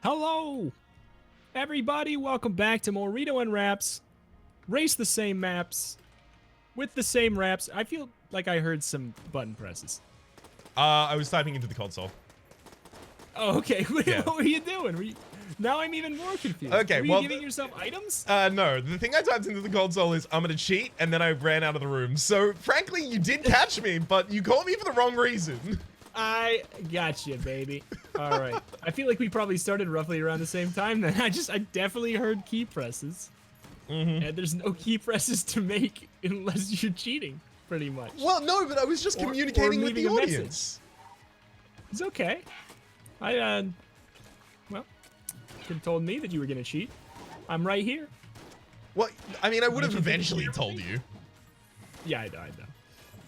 Hello, everybody. Welcome back to more Reto and Rhaps. Race the same maps with the same Rhaps. I feel like I heard some button presses. I was typing into the console. Oh, okay. Yeah. What were you doing? Now I'm even more confused. Okay, were well, you giving yourself items? No. The thing I typed into the console is I'm gonna cheat, and then I ran out of the room. So, frankly, you did catch me, but you caught me for the wrong reason. I got you, baby. All right. I feel like we probably started roughly around the same time then. I definitely heard key presses. And there's no key presses to make unless you're cheating, pretty much. Well, no, but I was just communicating with the audience. It's okay. Well, you could have told me that you were gonna cheat. I'm right here. Well, I mean, I would have eventually told you. Yeah, I know.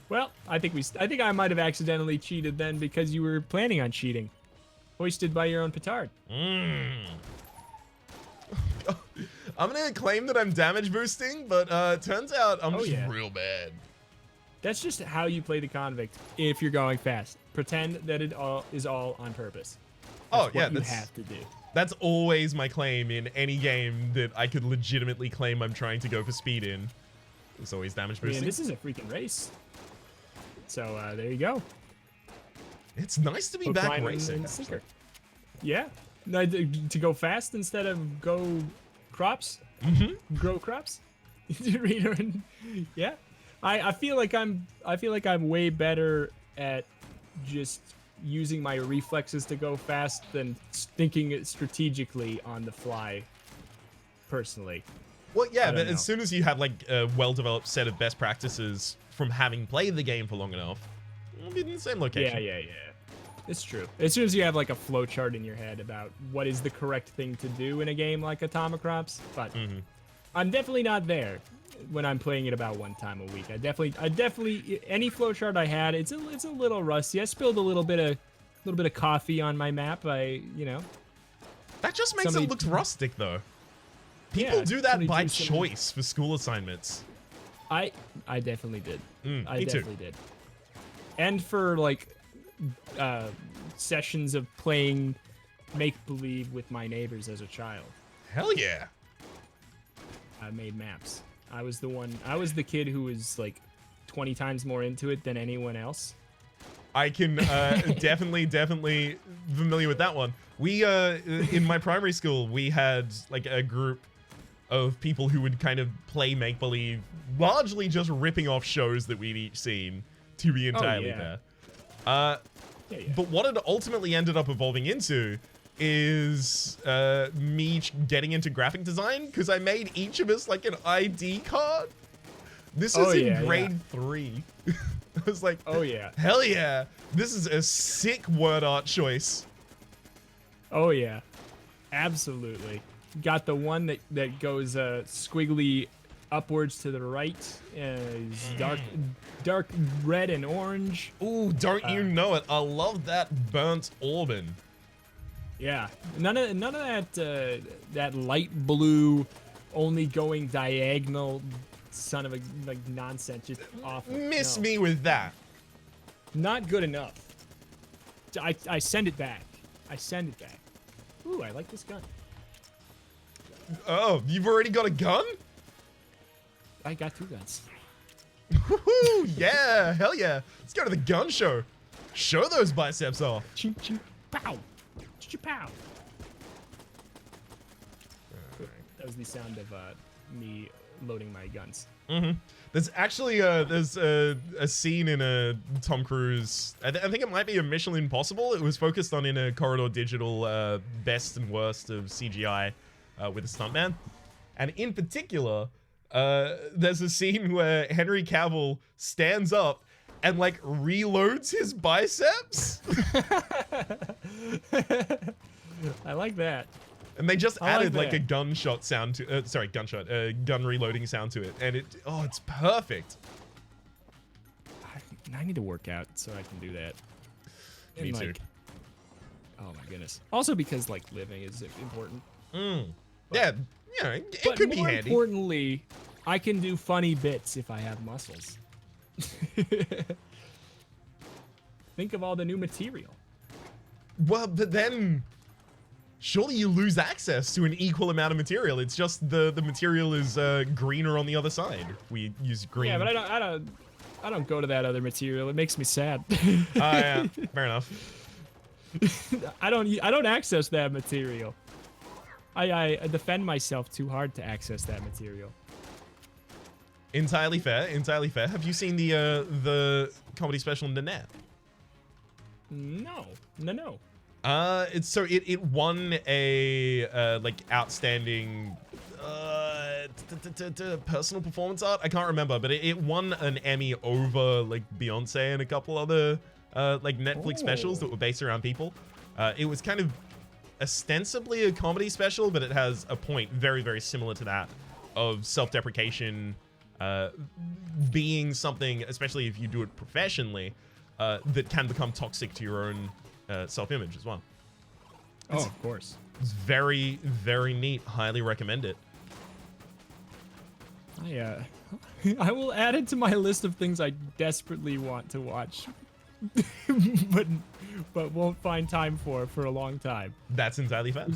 Well, I think I might have accidentally cheated then because you were planning on cheating. Hoisted by your own petard. I'm gonna claim that I'm damage boosting, but turns out I'm just real bad. That's just how you play the convict if you're going fast. Pretend that it is all on purpose. That's what you have to do. That's always my claim in any game that I could legitimately claim I'm trying to go for speed in. It's always damage boosting. Man, this is a freaking race. So there you go. It's nice to be back racing. Yeah, to go fast instead of go crops. Grow crops. Yeah, I feel like I'm way better at just using my reflexes to go fast than thinking it strategically on the fly. Personally. Well, yeah, but as soon as you have like a well-developed set of best practices from having played the game for long enough, you'll be in the same location. Yeah. It's true. As soon as you have like a flow chart in your head about what is the correct thing to do in a game like Atomic Rhaps, but I'm definitely not there when I'm playing it about one time a week. I definitely any flow chart I had, it's a little rusty. I spilled a little bit of coffee on my map. That just makes it look rustic though. People do that by choice for school assignments. I definitely did. I definitely did. And for like sessions of playing make-believe with my neighbors as a child. Hell yeah. I made maps. I was the kid who was like 20 times more into it than anyone else. I can definitely familiar with that one. We in my primary school, we had like a group of people who would kind of play make-believe, largely just ripping off shows that we'd each seen, to be entirely fair. But what it ultimately ended up evolving into is me getting into graphic design, because I made each of us like an ID card. This was in grade 3. I was like, oh yeah, hell yeah, this is a sick word art choice. Oh yeah, absolutely. Got the one that goes squiggly upwards to the right, is dark red and orange. Ooh, don't you know it? I love that burnt auburn. Yeah, none of that light blue, only going diagonal son of a nonsense. Just awful. Miss me with that. Not good enough. I send it back. Ooh, I like this gun. Oh, you've already got a gun? I got 2 guns. Woohoo! Yeah, hell yeah. Let's go to the gun show. Show those biceps off. Ching, ching, pow. Pow. That was the sound of me loading my guns. There's actually there's a scene in a Tom Cruise. I think it might be a Mission Impossible. It was focused on in a Corridor Digital best and worst of CGI with a stuntman, and in particular, there's a scene where Henry Cavill stands up and like reloads his biceps. I like that. And they just added like a gunshot sound to gun reloading sound to it, and it's perfect. I need to work out so I can do that. Me too. Oh my goodness. Also because like living is important. Yeah, it could be handy. More importantly, I can do funny bits if I have muscles. Think of all the new material. Well, but then surely you lose access to an equal amount of material. It's just the material is greener on the other side. We use green. Yeah, but I don't go to that other material. It makes me sad. Yeah, fair enough. I don't access that material. I defend myself too hard to access that material. Entirely fair. Entirely fair. Have you seen the comedy special Nanette? No. It won a like outstanding personal performance art. I can't remember, but it won an Emmy over like Beyonce and a couple other like Netflix specials that were based around people. It was kind of ostensibly a comedy special, but it has a point very, very similar to that of self-deprecation being something, especially if you do it professionally, that can become toxic to your own self-image as well. Oh, of course. It's very, very neat. Highly recommend it. I will add it to my list of things I desperately want to watch, but won't find time for a long time. That's entirely fair.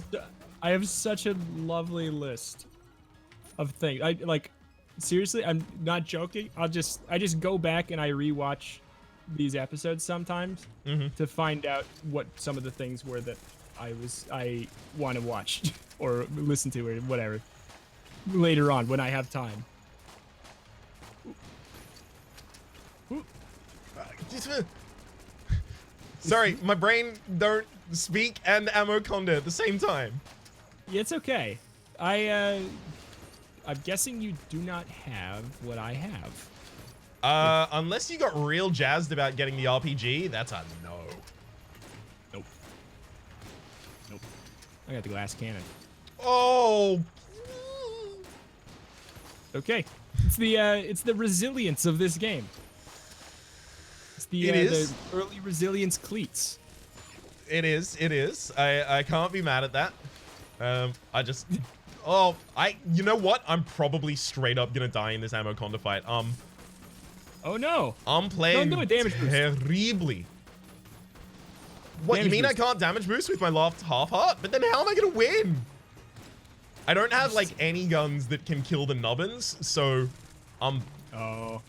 I have such a lovely list of things. I like, seriously, I'm not joking. I just go back and I rewatch these episodes sometimes to find out what some of the things were that I want to watch or listen to or whatever later on when I have time. Sorry, my brain don't speak and ammo conda at the same time. Yeah, it's okay. I'm guessing you do not have what I have. Unless you got real jazzed about getting the RPG, that's a no. Nope. I got the glass cannon. Oh. Okay. It's the resilience of this game. It's the early resilience cleats. It is. I can't be mad at that. You know what? I'm probably straight up gonna die in this ammo conda fight. Oh no! I'm playing Don't do a damage boost. terribly. What, Damage you mean boost. I can't damage boost with my left half heart? But then how am I gonna win? I don't have like any guns that can kill the nubbins, so I'm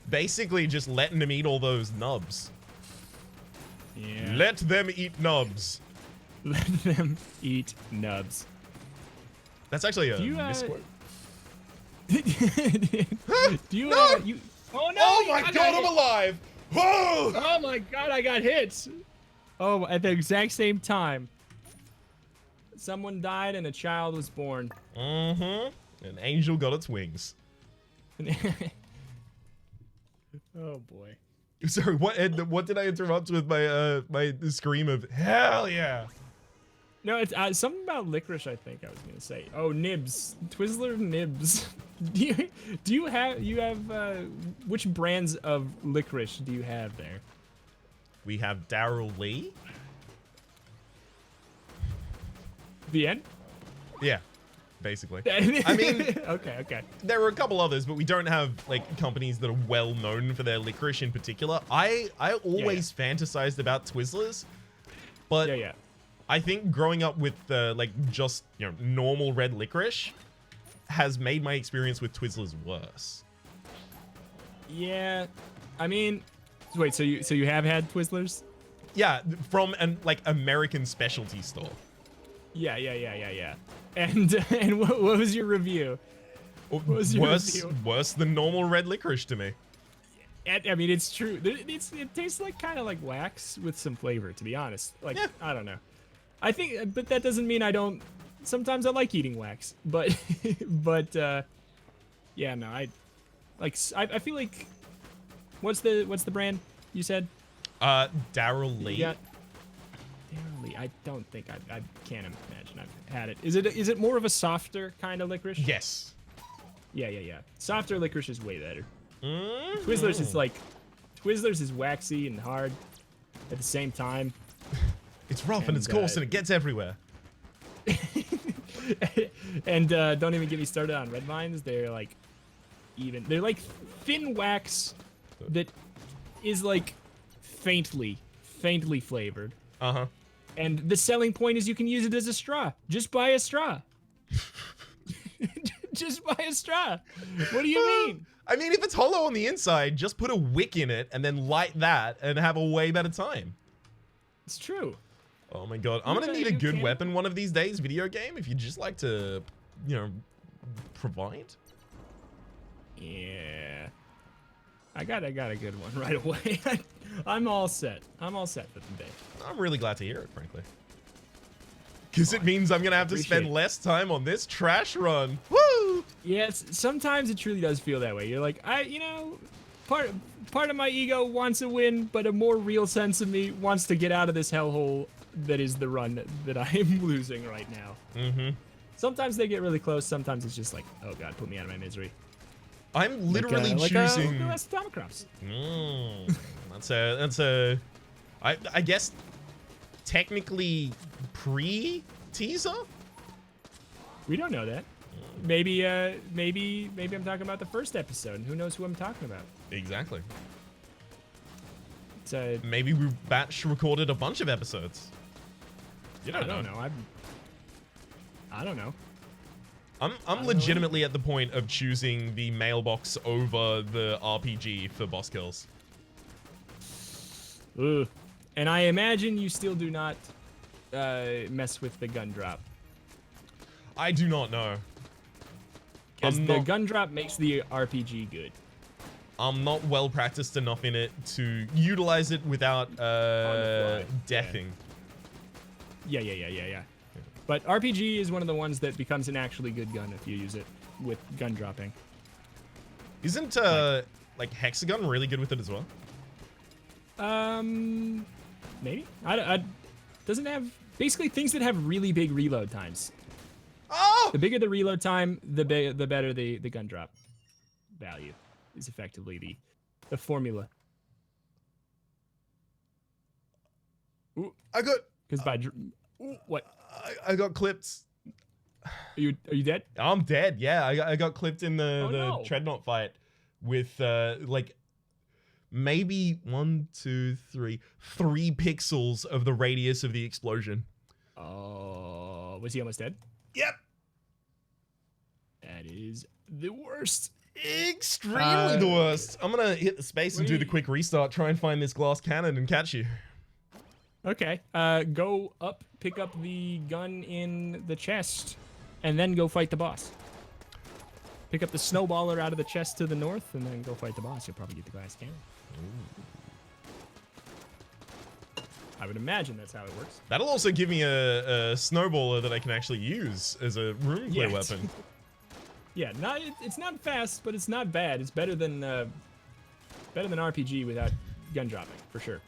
basically just letting them eat all those nubs. Yeah. Let them eat nubs. Let them eat nubs. That's actually a Do you, misquote. Do you? No! You? Oh no! Oh my god, I'm alive! Whoa! Oh my god, I got hit! Oh, at the exact same time. Someone died and a child was born. An angel got its wings. Oh boy. Sorry, what did I interrupt with my my scream of hell yeah? No, it's something about licorice. I think I was gonna say. Oh, nibs, Twizzler nibs. do you have which brands of licorice do you have there? We have Daryl Lee. The end. Yeah, basically. I mean, okay. there are a couple others, but we don't have like companies that are well known for their licorice in particular. I always fantasized about Twizzlers, but yeah. I think growing up with like just normal red licorice has made my experience with Twizzlers worse. Yeah, I mean, wait. So you have had Twizzlers? Yeah, from an like American specialty store. Yeah. And what was your review? What was your review? Worse than normal red licorice to me. I mean, it's true. It tastes like kind of like wax with some flavor, to be honest. Like, yeah. I don't know. I think, but that doesn't mean I don't. Sometimes I like eating wax, but yeah, no, I feel like. What's the brand you said? Daryl Lee. Yeah. Daryl Lee. I don't think I can't imagine I've had it. Is it more of a softer kind of licorice? Yes. Yeah. Softer licorice is way better. Mm-hmm. Twizzlers is waxy and hard at the same time. It's rough and it's coarse and it gets everywhere. And don't even get me started on red vines. They're like they're like thin wax that is like faintly flavored. Uh-huh. And the selling point is you can use it as a straw. Just buy a straw. Just buy a straw. What do you mean? I mean, if it's hollow on the inside, just put a wick in it and then light that and have a way better time. It's true. Oh my god. I'm gonna need a good weapon one of these days, video game, if you just like to, you know, provide. Yeah. I got a good one right away. I'm all set. I'm all set for the day. I'm really glad to hear it, frankly. Because it means I'm gonna have to spend less time on this trash run. Woo! Yes, sometimes it truly does feel that way. You're like, you know, part of my ego wants a win, but a more real sense of me wants to get out of this hellhole that is the run that I am losing right now. Mm-hmm. Sometimes they get really close. Sometimes it's just like, oh god, put me out of my misery. I'm literally choosing. Like the Atomic Rhaps. I guess technically pre-teaser. We don't know that. Maybe I'm talking about the first episode. And who knows who I'm talking about? Exactly. It's maybe we batch recorded a bunch of episodes. You don't know. I don't know. I'm legitimately at the point of choosing the mailbox over the RPG for boss kills. Ugh. And I imagine you still do not mess with the gun drop. I do not know. Because the gun drop makes the RPG good. I'm not well practiced enough in it to utilize it without deathing. Yeah. But RPG is one of the ones that becomes an actually good gun if you use it with gun dropping. Isn't like Hexagon really good with it as well? Maybe. I doesn't have basically things that have really big reload times. Oh! The bigger the reload time, the better the gun drop value is effectively the formula. Ooh, I got. Because by what? I got clipped. Are you dead? I'm dead. Yeah, I got clipped in the no. Treadnought fight with like maybe 3 pixels of the radius of the explosion. Oh, was he almost dead? Yep. That is the worst. Extremely the worst. I'm gonna hit the space and do the quick restart, try and find this glass cannon and catch you. Okay, go up, pick up the gun in the chest, and then go fight the boss. Pick up the snowballer out of the chest to the north, and then go fight the boss. You'll probably get the glass cannon. Ooh. I would imagine that's how it works. That'll also give me a snowballer that I can actually use as a room clear weapon. Yeah, it's not fast, but it's not bad. It's better than RPG without gun dropping, for sure.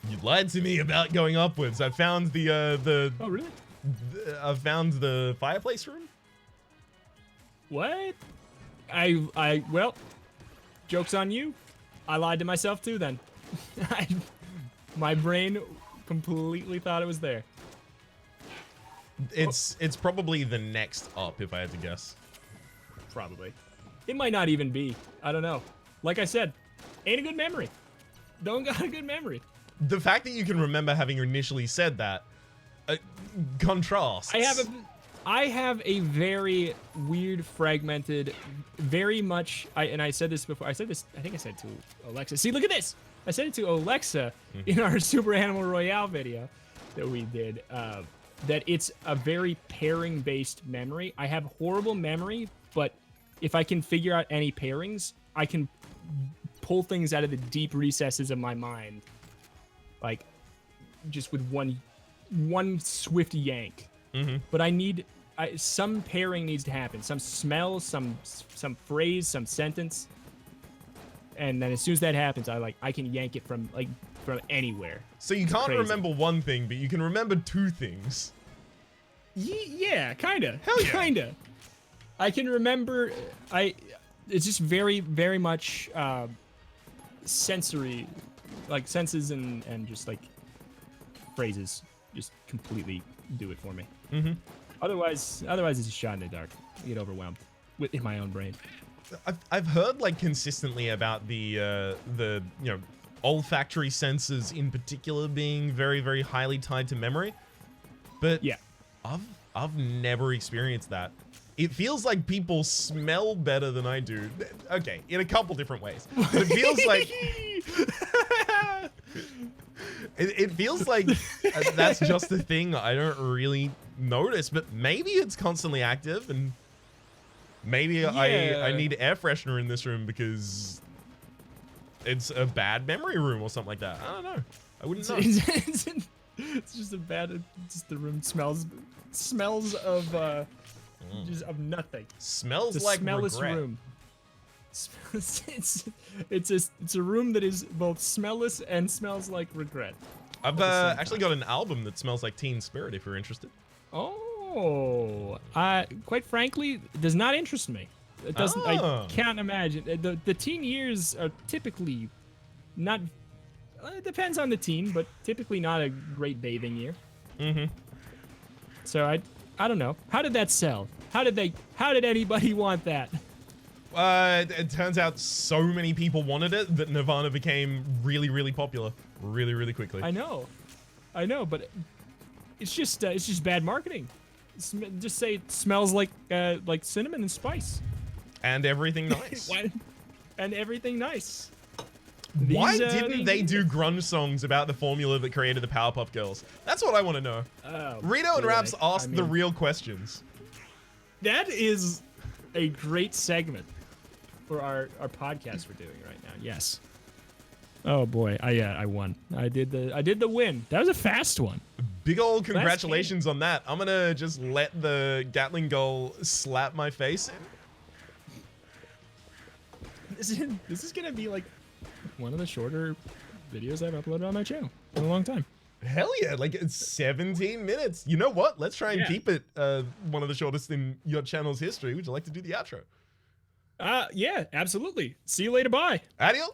You lied to me about going upwards. I found the Oh, really? I found the fireplace room. What? Well, joke's on you. I lied to myself too then. My brain completely thought it was there. It's probably the next up, if I had to guess. Probably. It might not even be. I don't know. Like I said, ain't a good memory. Don't got a good memory. The fact that you can remember having initially said that contrasts. I have a very weird, fragmented, very much. I said this before. I think I said to Alexa. See, look at this. I said it to Alexa in our Super Animal Royale video that we did. That it's a very pairing-based memory. I have horrible memory, but if I can figure out any pairings, I can pull things out of the deep recesses of my mind. Like, just with one swift yank. But some pairing needs to happen. Some smell, some phrase, some sentence. And then as soon as that happens, I can yank it from anywhere. So you can't remember one thing, but you can remember 2 things. Yeah, kinda. Hell yeah. Kinda. I can remember. It's just very, very much sensory. Like senses and just like phrases just completely do it for me. Otherwise it's just shot in the dark. I get overwhelmed in my own brain. I've heard like consistently about the olfactory senses in particular being very, very highly tied to memory. But yeah, I've never experienced that. It feels like people smell better than I do. Okay, in a couple different ways. But it feels like it feels like that's just a thing I don't really notice, but maybe it's constantly active, and maybe I need air freshener in this room because it's a bad memory room or something like that. I don't know. I wouldn't know. It's just a bad. Just the room smells of just of nothing. Smells it's a like smellless regret. room. It's a room that is both smellless and smells like regret. I've actually got an album that smells like Teen Spirit. If you're interested. Oh, quite frankly, it does not interest me. It doesn't. I can't imagine. The teen years are typically not. It depends on the teen, but typically not a great bathing year. Mm-hmm. So I don't know. How did that sell? How did anybody want that? It turns out so many people wanted it that Nirvana became really, really popular really, really quickly. I know, but it's just bad marketing. Just say it smells like cinnamon and spice. And everything nice. And everything nice. Why didn't they do grunge songs about the formula that created the Powerpuff Girls? That's what I want to know. Reto and Rhaps asked the real questions. That is a great segment for our podcast we're doing right now. Yes. Oh boy, I won. I did the win. That was a fast one. Big ol' congratulations on that. I'm gonna just let the Gatling goal slap my face. This is gonna be like one of the shorter videos I've uploaded on my channel in a long time. Hell yeah, like it's 17 minutes. You know what? Let's try and keep it one of the shortest in your channel's history. Would you like to do the outro? Yeah, absolutely. See you later. Bye. Adios.